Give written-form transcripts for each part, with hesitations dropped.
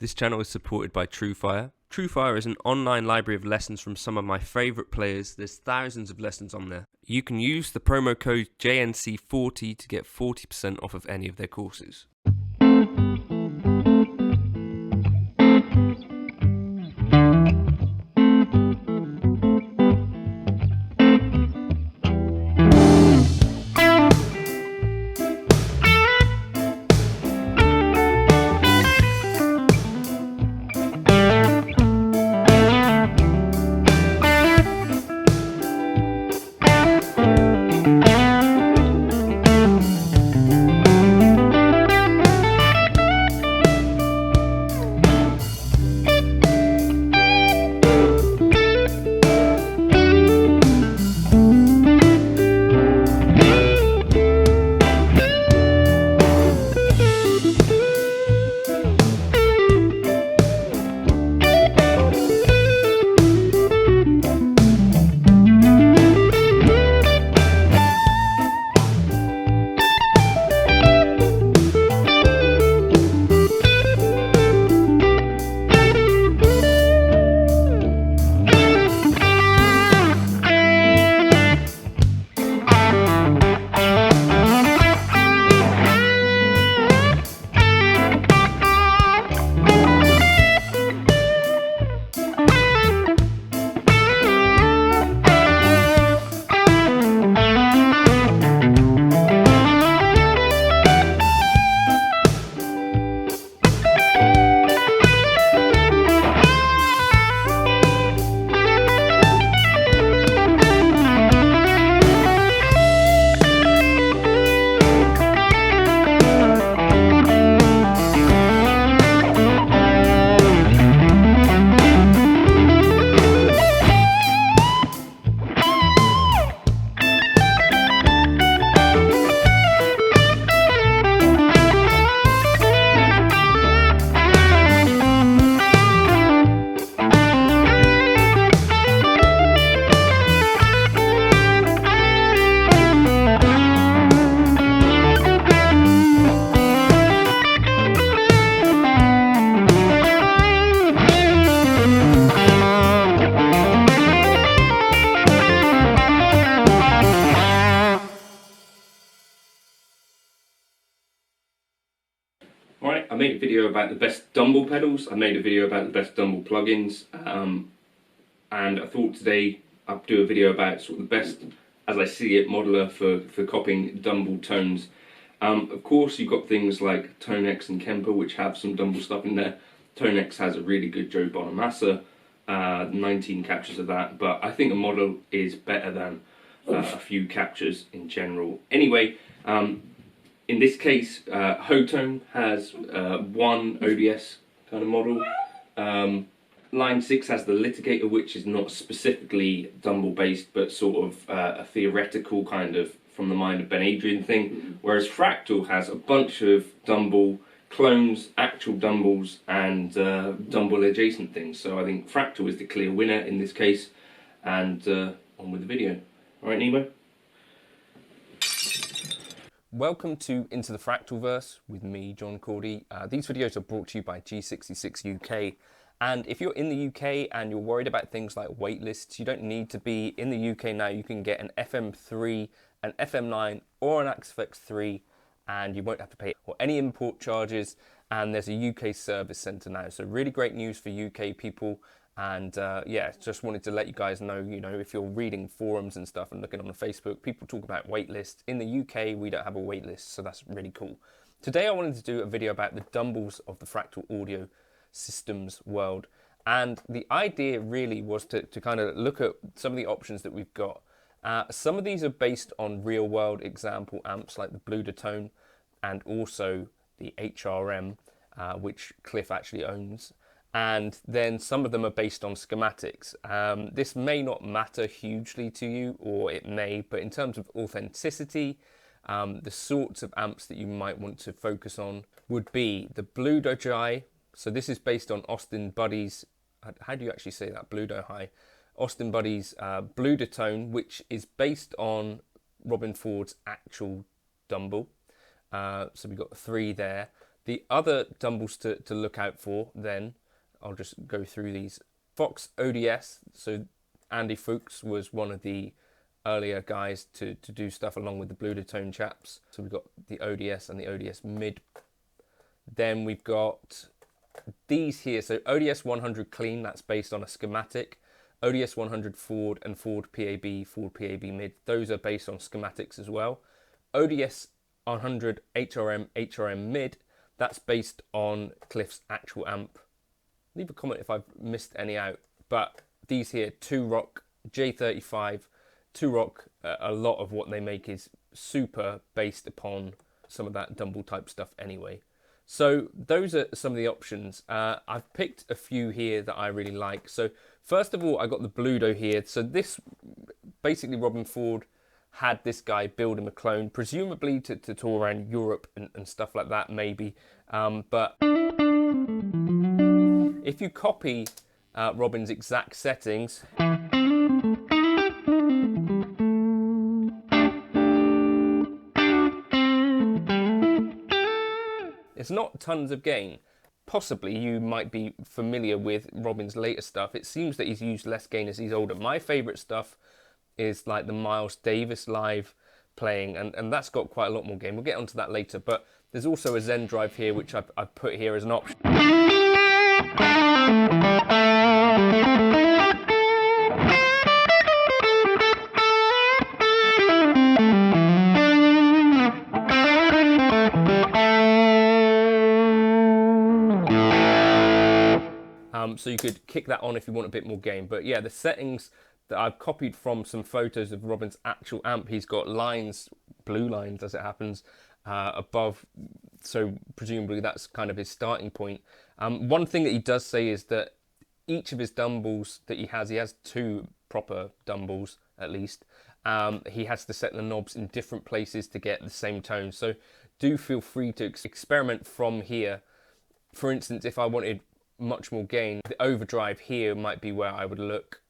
This channel is supported by TrueFire. TrueFire is an online library of lessons from some of my favourite players. There's thousands of lessons on there. You can use the promo code JNC40 to get 40% off of any of their courses. Alright, I made a video about the best Dumble pedals, I made a video about the best Dumble plugins, and I thought today I'd do a video about sort of the best, as I see it, modeler for copying Dumble tones. Of course you've got things like Tonex and Kemper which have some Dumble stuff in there. Tonex has a really good Joe Bonamassa, 19 captures of that, but I think a model is better than a few captures in general. Anyway, in this case, Hotone has one ODS kind of model. Line 6 has the litigator, which is not specifically Dumble based, but sort of a theoretical kind of from the mind of Ben Adrian thing. Whereas Fractal has a bunch of Dumble clones, actual Dumbles, and Dumble adjacent things. So I think Fractal is the clear winner in this case. And on with the video. Alright, Nemo? Welcome to Into the Fractalverse with me, John Cordy. These videos are brought to you by G66 UK. And if you're in the UK and you're worried about things like waitlists, you don't need to be in the UK now. You can get an FM3, an FM9, or an XFX3, and you won't have to pay any import charges. And there's a UK service centre now. So really great news for UK people. And yeah, just wanted to let you guys know, if you're reading forums and stuff and looking on Facebook, people talk about waitlists. In the UK, we don't have a waitlist, so that's really cool. Today, I wanted to do a video about the Dumbles of the Fractal audio systems world. And the idea really was to kind of look at some of the options that we've got. Some of these are based on real world example amps like the Bludotone and also the HRM, which Cliff actually owns. And then some of them are based on schematics. This may not matter hugely to you, or it may, but in terms of authenticity, the sorts of amps that you might want to focus on would be the Bludotone. So this is based on Austin Buddy's, how do you actually say that, Bludotone? Austin Buddy's Bludotone, which is based on Robin Ford's actual Dumble. So we've got 3 there. The other Dumbles to look out for then, I'll just go through these. Fuchs ODS, so Andy Fuchs was one of the earlier guys to do stuff along with the Bludotone chaps. So we've got the ODS and the ODS mid. Then we've got these here. So ODS 100 clean, that's based on a schematic. ODS 100 Ford and Ford PAB mid, those are based on schematics as well. ODS 100 HRM mid, that's based on Cliff's actual amp. Leave a comment if I've missed any out. But these here, 2-Rock, J35, 2-Rock, a lot of what they make is super based upon some of that Dumble type stuff anyway. So those are some of the options. I've picked a few here that I really like. So first of all, I got the Bludo here. So this, basically Robin Ford had this guy build him a clone, presumably to tour around Europe and stuff like that maybe. But if you copy Robin's exact settings, it's not tons of gain. Possibly you might be familiar with Robin's later stuff. It seems that he's used less gain as he's older. My favourite stuff is like the Miles Davis live playing, and that's got quite a lot more gain. We'll get onto that later, but there's also a Zen drive here, which I've put here as an option. So you could kick that on if you want a bit more gain. But yeah, the settings that I've copied from some photos of Robin's actual amp, he's got lines, blue lines as it happens, above. So presumably that's kind of his starting point. One thing that he does say is that each of his Dumbles that he has 2 proper Dumbles at least. He has to set the knobs in different places to get the same tone. So do feel free to experiment from here. For instance, if I wanted much more gain, the overdrive here might be where I would look.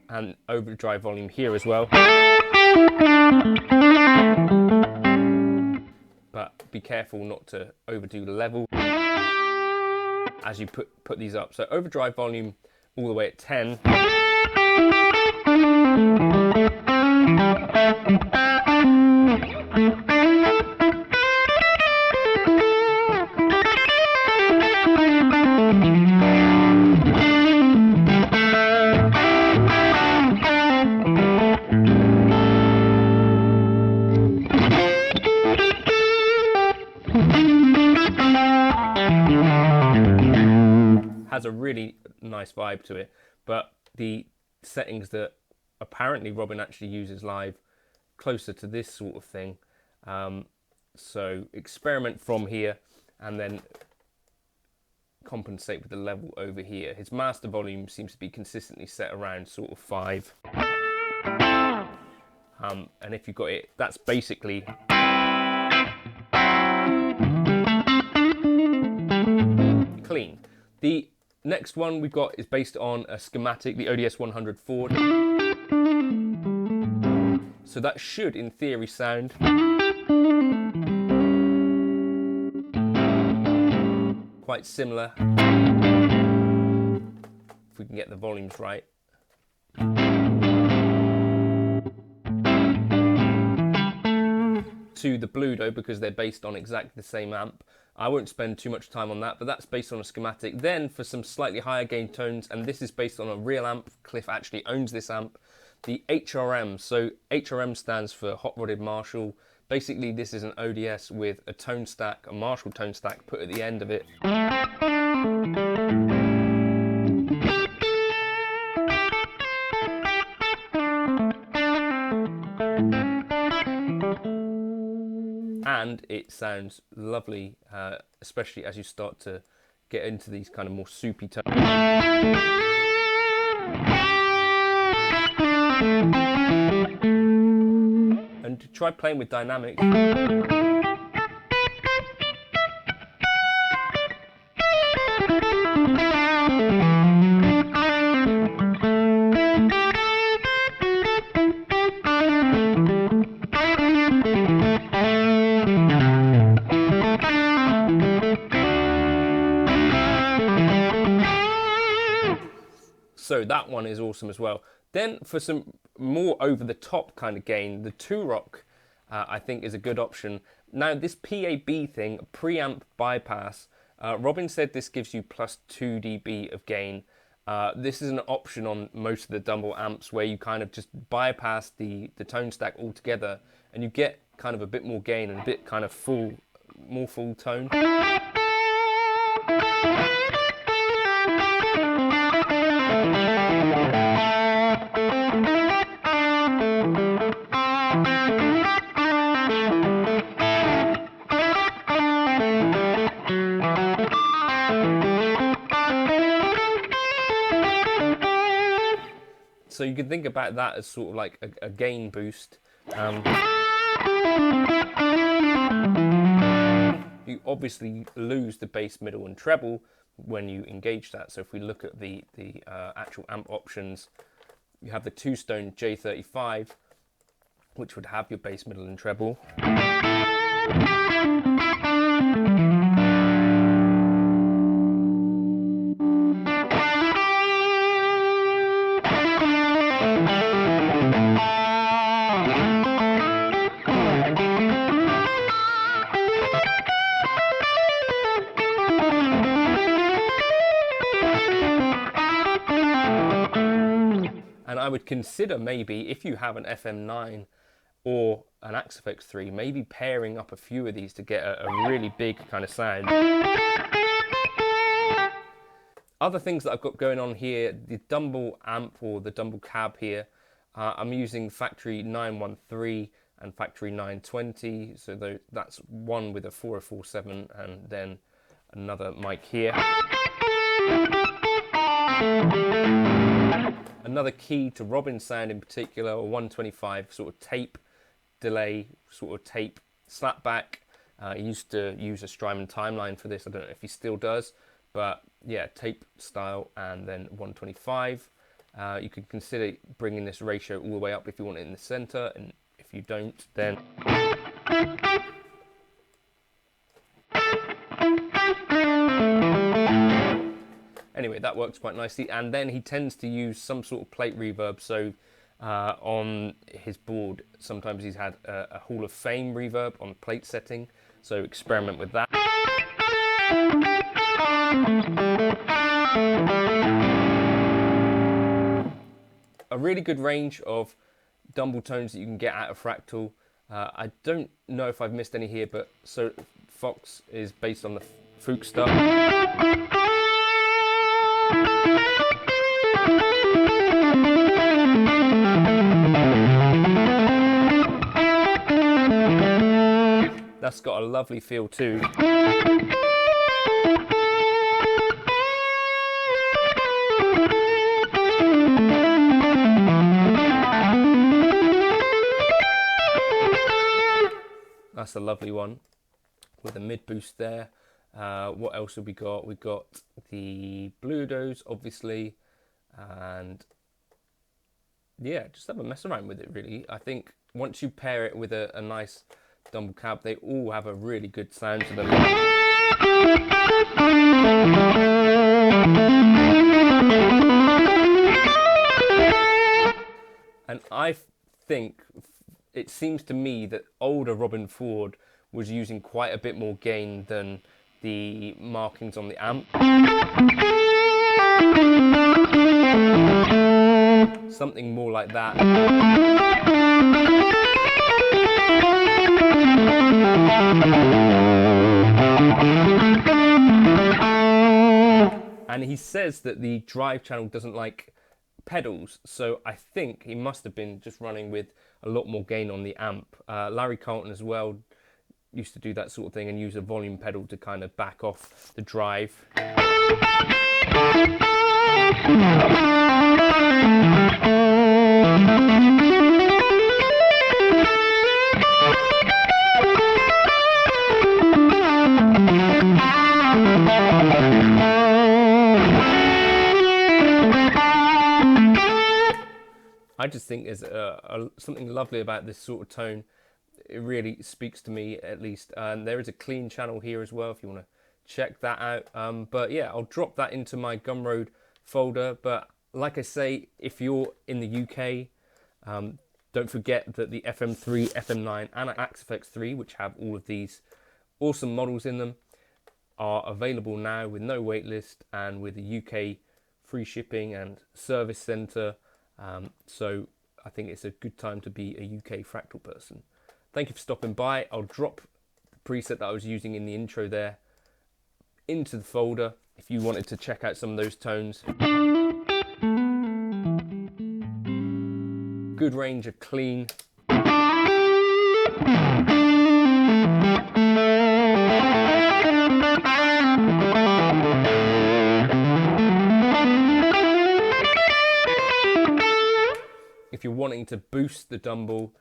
And overdrive volume here as well. But be careful not to overdo the level as you put these up. So overdrive volume all the way at 10. Has a really nice vibe to it, but the settings that apparently Robin actually uses live closer to this sort of thing. So experiment from here and then compensate with the level over here. His master volume seems to be consistently set around sort of 5. And if you've got it, that's basically clean. The next one we've got is based on a schematic, the ODS 100 Ford. So that should, in theory, sound quite similar, if we can get the volumes right. To the Bludo, because they're based on exactly the same amp. I won't spend too much time on that, but that's based on a schematic. Then for some slightly higher gain tones, and this is based on a real amp. Cliff actually owns this amp. The HRM, so HRM stands for Hot Rodded Marshall. Basically this is an ODS with a tone stack, a Marshall tone stack put at the end of it. And it sounds lovely, especially as you start to get into these kind of more soupy tones. And to try playing with dynamics. So that one is awesome as well. Then for some more over the top kind of gain, the 2-rock I think is a good option. Now this PAB thing, preamp bypass, Robin said this gives you plus 2 dB of gain. This is an option on most of the Dumble amps where you kind of just bypass the tone stack altogether and you get kind of a bit more gain and a bit kind of more full tone. So you can think about that as sort of like a gain boost. You obviously lose the bass, middle and treble when you engage that. So if we look at the actual amp options, you have the 2-stone J35, which would have your bass, middle and treble. And I would consider maybe, if you have an FM9 or an Axe-Fx 3, maybe pairing up a few of these to get a really big kind of sound. Other things that I've got going on here, the Dumble amp or the Dumble cab here, I'm using factory 913 and factory 920, so that's one with a 4047 and then another mic here. Another key to Robin's sound in particular, a 125 sort of tape delay, sort of tape slapback. He used to use a Strymon timeline for this. I don't know if he still does, but yeah, tape style and then 125. You can consider bringing this ratio all the way up if you want it in the center, and if you don't, then anyway, that works quite nicely. And then he tends to use some sort of plate reverb. So on his board, sometimes he's had a Hall of Fame reverb on plate setting. So experiment with that. A really good range of Dumble tones that you can get out of Fractal. I don't know if I've missed any here, but so Fuchs is based on the Fuchs stuff. That's got a lovely feel too. That's a lovely one with a mid boost there. What else have we got? We've got the Bludos, obviously, and yeah, just have a mess around with it really. I think once you pair it with a nice Dumble cab, they all have a really good sound to them. And I think it seems to me that older Robin Ford was using quite a bit more gain than the markings on the amp. Something more like that. And he says that the drive channel doesn't like pedals, so I think he must have been just running with a lot more gain on the amp. Larry Carlton as well used to do that sort of thing and use a volume pedal to kind of back off the drive. I just think there's something lovely about this sort of tone. It really speaks to me, at least. And there is a clean channel here as well if you want to check that out. But yeah, I'll drop that into my Gumroad folder. But Like I say, if you're in the UK, don't forget that the FM3, FM9 and AxFX3, which have all of these awesome models in them, are available now with no waitlist and with the UK free shipping and service centre. So I think it's a good time to be a UK Fractal person. Thank you for stopping by. I'll drop the preset that I was using in the intro there into the folder if you wanted to check out some of those tones. Good range of clean. If you're wanting to boost the Dumble,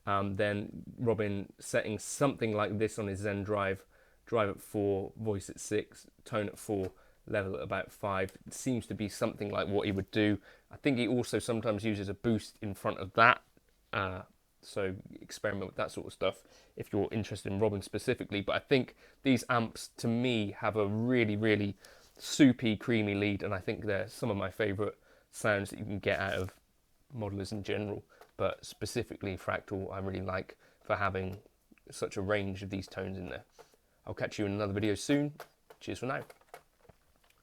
then Robin setting something like this on his Zen drive at 4, voice at 6, tone at 4, level at about 5, it seems to be something like what he would do. I think he also sometimes uses a boost in front of that, so experiment with that sort of stuff if you're interested in Robin specifically. But I think these amps to me have a really soupy, creamy lead, and I think they're some of my favourite sounds that you can get out of modelers in general, but specifically Fractal I really like for having such a range of these tones in there. I'll catch you in another video soon. Cheers for now.